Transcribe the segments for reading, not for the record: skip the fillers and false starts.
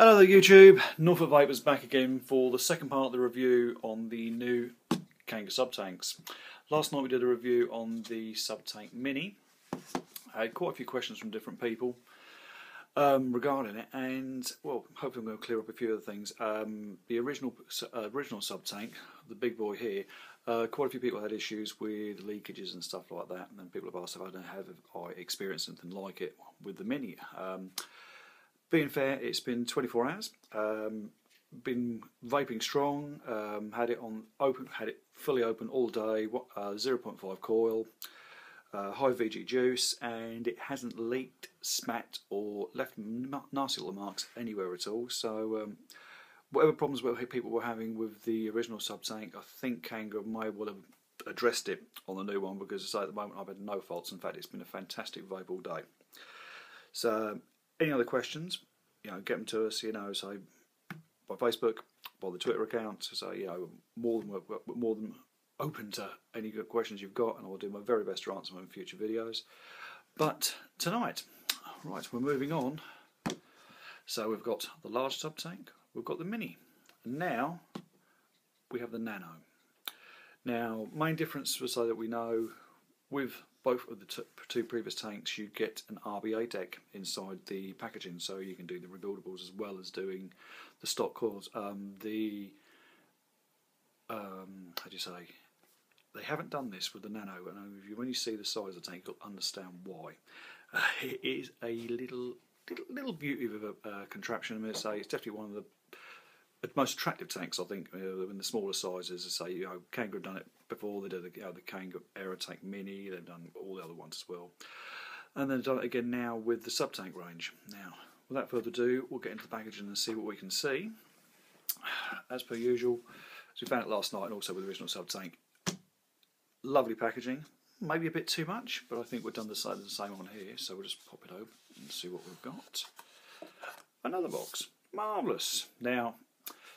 Hello there YouTube, Norfolk Vapors back again for the second part of the review on the new Kangertech Subtanks. Last night we did a review on the Subtank Mini. I had quite a few questions from different people regarding it, and well, hopefully I'm going to clear up a few of the things. The original Subtank, the big boy here, quite a few people had issues with leakages and stuff like that, and then people have asked if I experienced something like it with the Mini. Being fair, it's been 24 hours. Been vaping strong. Had it fully open all day. 0.5 coil, high VG juice, and it hasn't leaked, spat, or left nasty little marks anywhere at all. So, whatever problems people were having with the original Subtank, I think Kanger may well have addressed it on the new one, because at the moment I've had no faults. In fact, it's been a fantastic vape all day. So, any other questions, get them to us, say by Facebook, by the Twitter account. So, more than open to any good questions you've got, and I'll do my very best to answer them in future videos. But tonight, right, we're moving on. So we've got the large Subtank, we've got the Mini, and now we have the Nano. Now, main difference was so that we know with both of the two previous tanks, you get an RBA deck inside the packaging, so you can do the rebuildables as well as doing the stock coils. How do you say? They haven't done this with the Nano, and when you see the size of the tank, you'll understand why. It is a little beauty of a contraption. I'm going to say it's definitely one of the most attractive tanks, I think, in the smaller sizes. I say, Kanger have done it before. They did the Kanger Aerotank Mini. They've done all the other ones as well, and then they've done it again now with the Subtank range. Now, without further ado, we'll get into the packaging and see what we can see. As per usual, as we found it last night, and also with the original Subtank, lovely packaging. Maybe a bit too much, but I think we've done the same on here. So we'll just pop it open and see what we've got. Another box, marvellous. Now,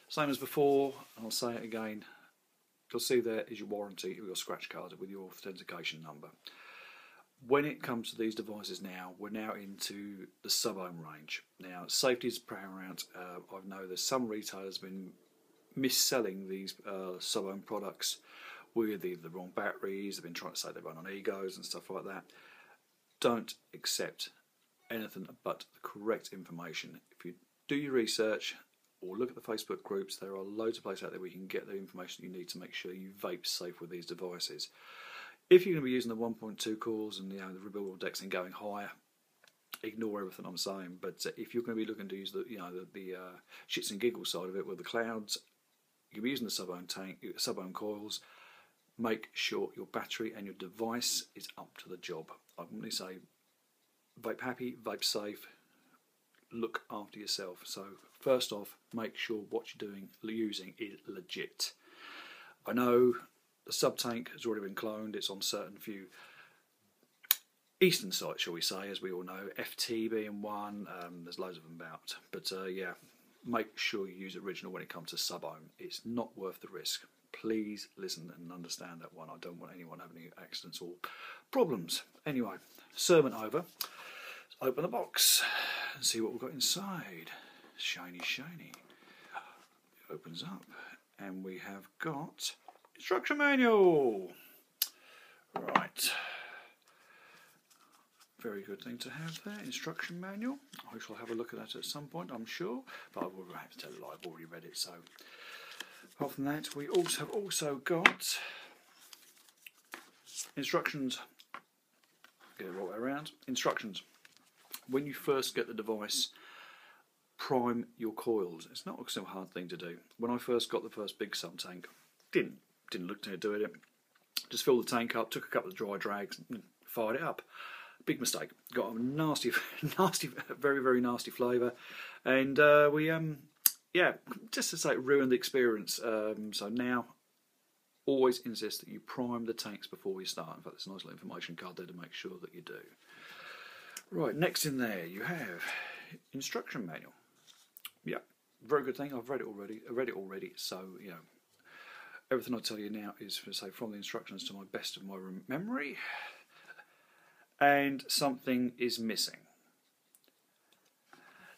same as before, and I'll say it again, you'll see there is your warranty with your scratch card with your authentication number. When it comes to these devices now, we're now into the sub-ohm range. Now, safety is paramount. I know there's some retailers have been mis-selling these sub-ohm products with either the wrong batteries. They've been trying to say they run on egos and stuff like that. Don't accept anything but the correct information. If you do your research, or look at the Facebook groups, there are loads of places out there where you can get the information you need to make sure you vape safe with these devices. If you're going to be using the 1.2 coils and the rebuildable decks and going higher, ignore everything I'm saying. But if you're going to be looking to use the shits and giggles side of it with the clouds, you'll be using the sub-ohm coils. Make sure your battery and your device is up to the job. I'm going to say, vape happy, vape safe. Look after yourself. So first off, make sure what you're using is legit. I know the Subtank has already been cloned. It's on certain few Eastern sites, shall we say, as we all know. FT being one. There's loads of them about. But yeah, make sure you use original when it comes to sub-ohm. It's not worth the risk. Please listen and understand that one. I don't want anyone having any accidents or problems. Anyway, sermon over. Open the box and see what we've got inside. Shiny, shiny. It opens up and we have got instruction manual. Right. Very good thing to have there. Instruction manual. I shall have a look at that at some point, I'm sure. But I will have to tell you, I've already read it. So, apart from that, we have also got instructions. Get it right way around. Instructions. When you first get the device, prime your coils. It's not a hard thing to do. When I first got the first big Subtank, didn't look to doing it. Just filled the tank up, took a couple of dry drags, and fired it up. Big mistake. Got a nasty, very, very nasty flavour, and yeah, just to say, it ruined the experience. So now, always insist that you prime the tanks before you start. In fact, there's a nice little information card there to make sure that you do. Right, next in there you have instruction manual. Yeah, very good thing. I've read it already. So everything I tell you now is, from the instructions to my best of my memory. And something is missing.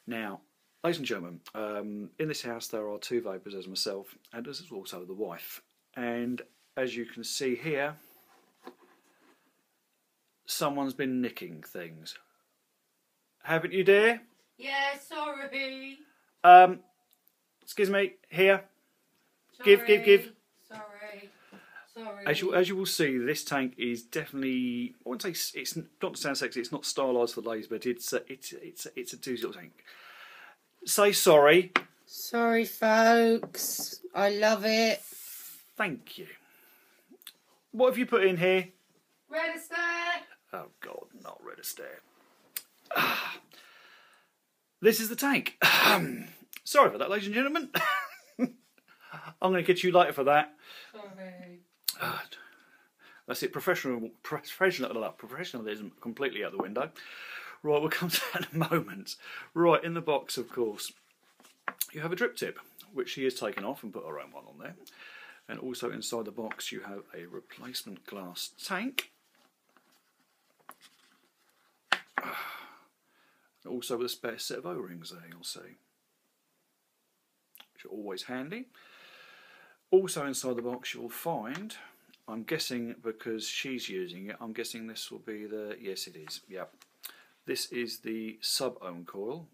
Now, Ladies and gentlemen, in this house there are two vapors, there's myself and there's also the wife. And as you can see here, someone's been nicking things. Haven't you, dear? Yeah, sorry. Excuse me, here. Sorry. Give. Sorry. Sorry. As you will see, this tank is definitely, I wouldn't say, it's not to sound sexy, it's not stylised for ladies, but it's a doozy little tank. Say sorry. Sorry, folks. I love it. Thank you. What have you put in here? Register. Oh God, not register. This is the tank. Sorry for that, ladies and gentlemen. I'm going to get you later for that. Sorry. That's it. Professionalism completely out the window. Right, we'll come to that in a moment. Right, in the box, of course, you have a drip tip, which she has taken off and put her own one on there. And also inside the box, you have a replacement glass tank. Also with a spare set of O-rings there, you'll see, which are always handy. Also inside the box you will find, I'm guessing because she's using it, I'm guessing this will be the, yes it is, yep. This is the sub-ohm coil,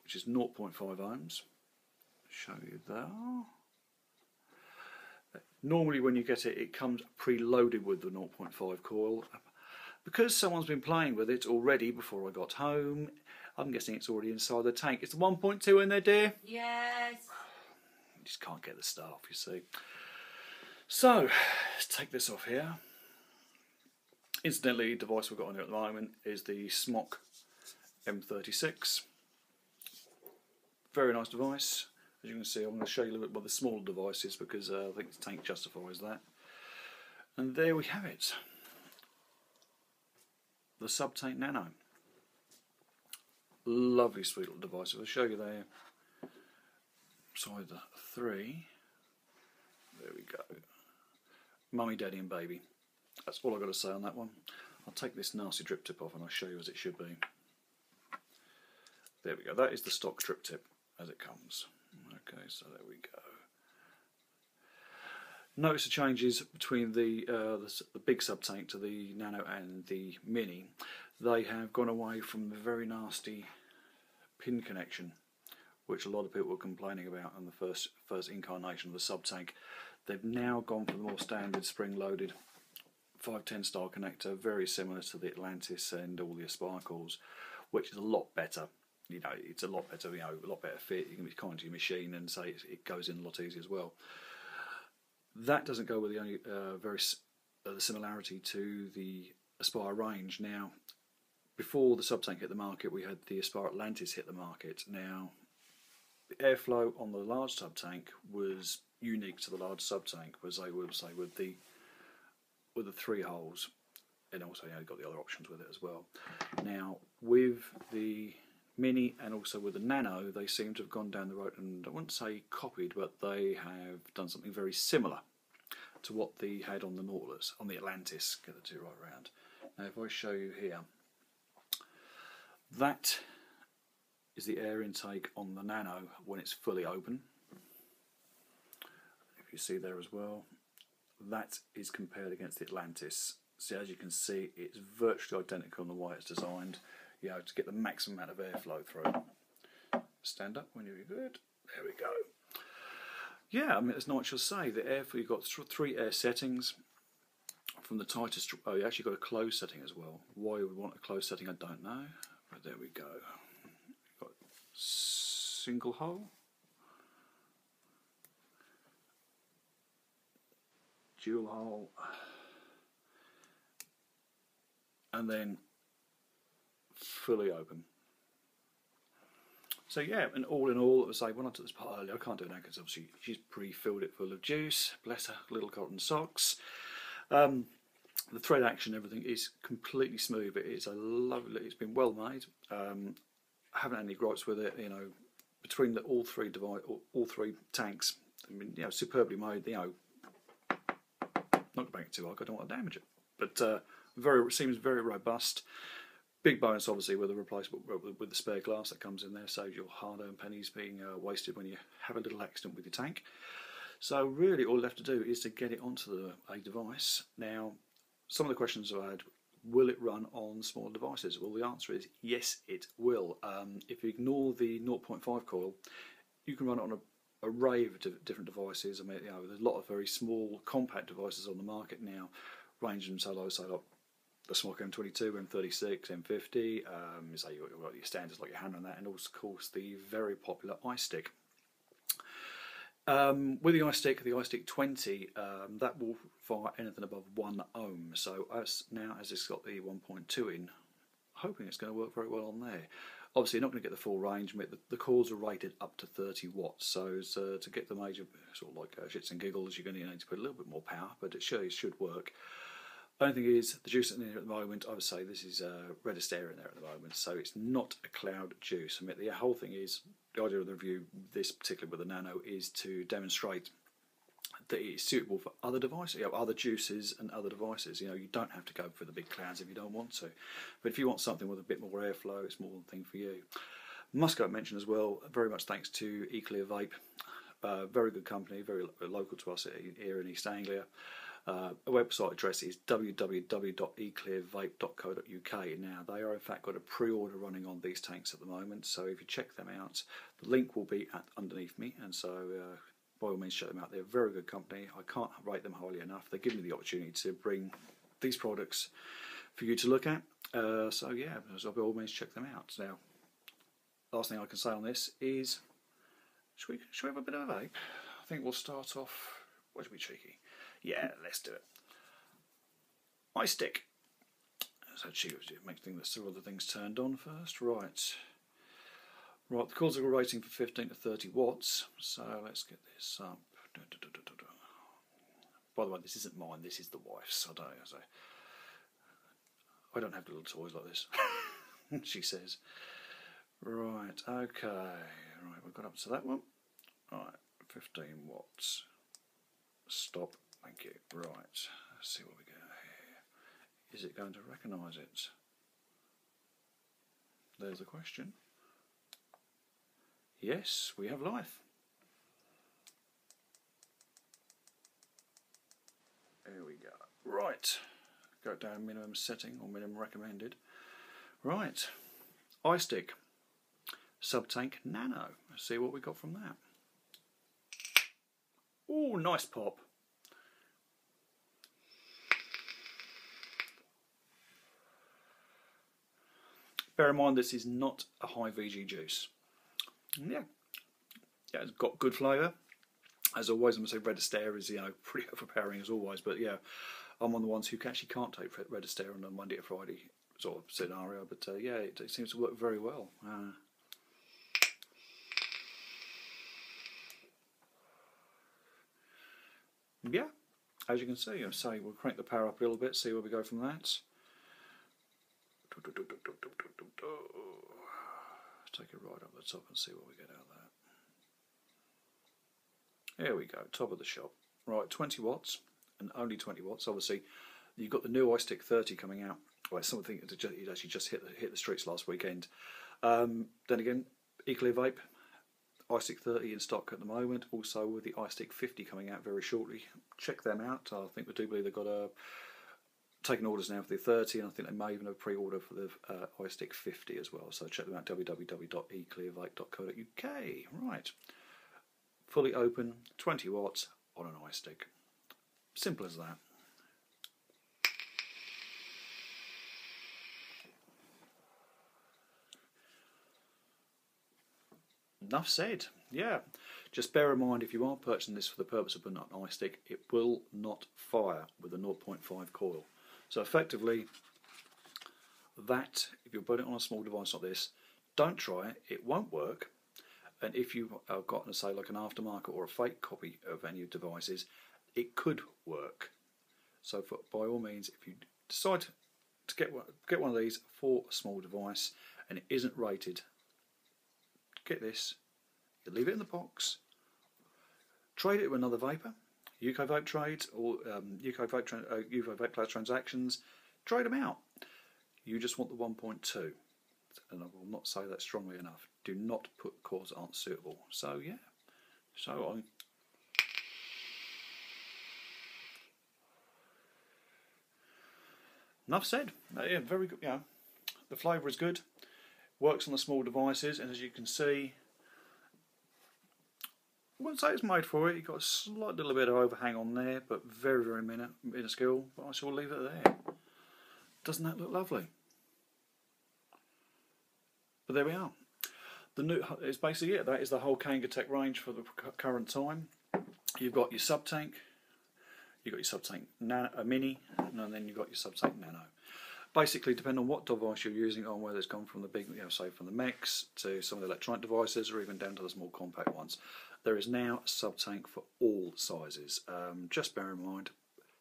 which is 0.5 ohms. Show you there. Normally when you get it, it comes preloaded with the 0.5 coil. Because someone's been playing with it already before I got home, I'm guessing it's already inside the tank. Is the 1.2 in there, dear? Yes. You just can't get the stuff, you see. So, let's take this off here. Incidentally, the device we've got on here at the moment is the Smock M36. Very nice device. As you can see, I'm going to show you a little bit what the smaller device is because I think the tank justifies that. And there we have it. The Subtank Nano. Lovely sweet little device. I'll show you there. Side 3. There we go. Mummy, Daddy and Baby. That's all I've got to say on that one. I'll take this nasty drip tip off and I'll show you as it should be. There we go. That is the stock drip tip as it comes. Okay, so there we go. Notice the changes between the big subtank to the Nano and the Mini. They have gone away from the very nasty pin connection, which a lot of people were complaining about in the first incarnation of the subtank. They've now gone for the more standard spring-loaded 510 style connector, very similar to the Atlantis and all the Sparkles, which is a lot better. You know, it's a lot better. You know, a lot better fit. You can be kind to your machine and say it goes in a lot easier as well. That doesn't go with the only the similarity to the Aspire range. Now, before the Subtank hit the market, we had the Aspire Atlantis hit the market. Now, the airflow on the large Subtank was unique to the large Subtank, as I would say, with the 3 holes, and also you got the other options with it as well. Now, with the Mini and also with the Nano, they seem to have gone down the road and I wouldn't say copied, but they have done something very similar to what they had on the Nautilus, on the Atlantis. Get the two right round. Now if I show you here, that is the air intake on the Nano when it's fully open. If you see there as well, that is compared against the Atlantis. So as you can see, it's virtually identical in the way it's designed. You know, to get the maximum amount of airflow through. Stand up when you're good. There we go. Yeah, I mean, there's not much to say. The airflow, you've got 3 air settings. From the tightest, oh, you actually got a closed setting as well. Why we want a closed setting, I don't know. But there we go. You've got single hole, dual hole, and then fully open. So yeah, and all in all, as I say, when I took this part earlier, I can't do it now because obviously she's pre-filled it full of juice. Bless her little cotton socks. The thread action, everything is completely smooth. It is a lovely. It's been well made. I haven't had any gripes with it. You know, between all three tanks, I mean, you know, superbly made. You know, not going to bang it too hard. I don't want to damage it, but seems very robust. Big bonus, obviously, with the replacement with the spare glass that comes in there, saves your hard-earned pennies being wasted when you have a little accident with your tank. So really, all left to do is to get it onto a device. Now, some of the questions I had: will it run on small devices? Well, the answer is yes, it will. If you ignore the 0.5 coil, you can run it on an array of different devices. I mean, there's a lot of very small, compact devices on the market now, ranging from like the Smok M22, M36, M50. So you've got your standards like your hand on that, and also, of course, the very popular iStick. With the iStick 20, that will fire anything above 1 ohm. So as it's got the 1.2 in, hoping it's going to work very well on there. Obviously, you're not going to get the full range. The coils are rated up to 30 watts. So to get the major sort of like shits and giggles, you're going to need to put a little bit more power, but it should work. Only thing is, the juice in there at the moment, I would say this is Redaster in there at the moment, so it's not a cloud juice. I mean, the whole thing is, the idea of the review, this particularly with the Nano, is to demonstrate that it's suitable for other devices, other juices and other devices. You don't have to go for the big clouds if you don't want to. But if you want something with a bit more airflow, it's more than a thing for you. Must go mention as well, very much thanks to eClear Vape, very good company, very local to us here in East Anglia. A website address is www.eclearvape.co.uk. Now, they are in fact got a pre-order running on these tanks at the moment, so if you check them out, the link will be underneath me, and so by all means check them out. They're a very good company. I can't rate them highly enough. They give me the opportunity to bring these products for you to look at. So yeah, so by all means check them out. Now, last thing I can say on this is, should we have a bit of a vape? I think we'll start off. What should be cheeky? Yeah, let's do it. iStick. So cheeky, make things the other things turned on first. Right, the coils are rating for 15 to 30 watts. So let's get this up. By the way, this isn't mine. This is the wife's. I don't have little toys like this. She says. Right. Okay. Right. We've got up to that one. Right. 15 watts. Stop. Thank you. Right, let's see what we get here. Is it going to recognise it? There's the question. Yes, we have life. There we go. Right, go down minimum setting or minimum recommended. Right, iStick Subtank Nano. Let's see what we got from that. Oh, nice pop. Bear in mind, this is not a high VG juice. Yeah, it's got good flavour. As always, I'm going to say Redaster is pretty overpowering as always, but yeah, I'm one of the ones who actually can't take Redaster on a Monday to Friday sort of scenario. But yeah, it seems to work very well. Yeah, as you can see, we'll crank the power up a little bit, see where we go from that. Take it right up the top and see what we get out of that. There we go, top of the shop. Right, 20 watts, and only 20 watts. Obviously, you've got the new iStick 30 coming out. Well, something that it actually just hit the streets last weekend. Then again, eClear Vape, iStick 30 in stock at the moment. Also with the iStick 50 coming out very shortly. Check them out. I think we do believe they've got taking orders now for the 30, and I think they may even have pre-order for the iStick 50 as well. So check them out, www.eclearvape.co.uk. Right, fully open, 20 watts on an iStick. Simple as that. Enough said. Yeah, just bear in mind, if you are purchasing this for the purpose of putting up an iStick, it will not fire with a 0.5 coil. So effectively, if you're putting it on a small device like this, don't try it. It won't work. And if you have got, say, like an aftermarket or a fake copy of any of the devices, it could work. So by all means, if you decide to get one of these for a small device and it isn't rated, get this. You leave it in the box. Trade it with another vapor. UK Vape Trades or UK Vape Class Transactions, trade them out. you just want the 1.2. And I will not say that strongly enough. Do not put cords that aren't suitable. So yeah, enough said. Yeah, very good. Yeah, the flavour is good. Works on the small devices, and as you can see, I wouldn't say it's made for it. You've got a slight little bit of overhang on there, but very, very minuscule. But I shall leave it there. Doesn't that look lovely? But there we are. The new is basically it. That is the whole Kangertech range for the current time. You've got your Subtank, you've got your Subtank nano, mini, and then you've got your Subtank nano. Basically, depending on what device you're using on, whether it's gone from the big, say from the mechs to some of the electronic devices, or even down to the small compact ones, there is now a Subtank for all sizes. Just bear in mind,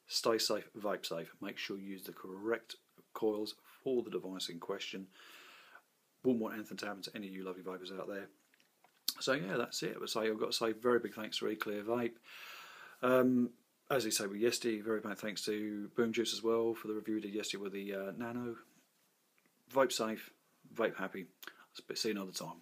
stay safe, vape safe. Make sure you use the correct coils for the device in question. Wouldn't want anything to happen to any of you lovely vapers out there. So yeah, that's it. I've got to say very big thanks to eClear Vape. As he said with yesterday, very big thanks to Boom Juice as well for the review we did yesterday with the Nano. Vape safe, vape happy. See you another time.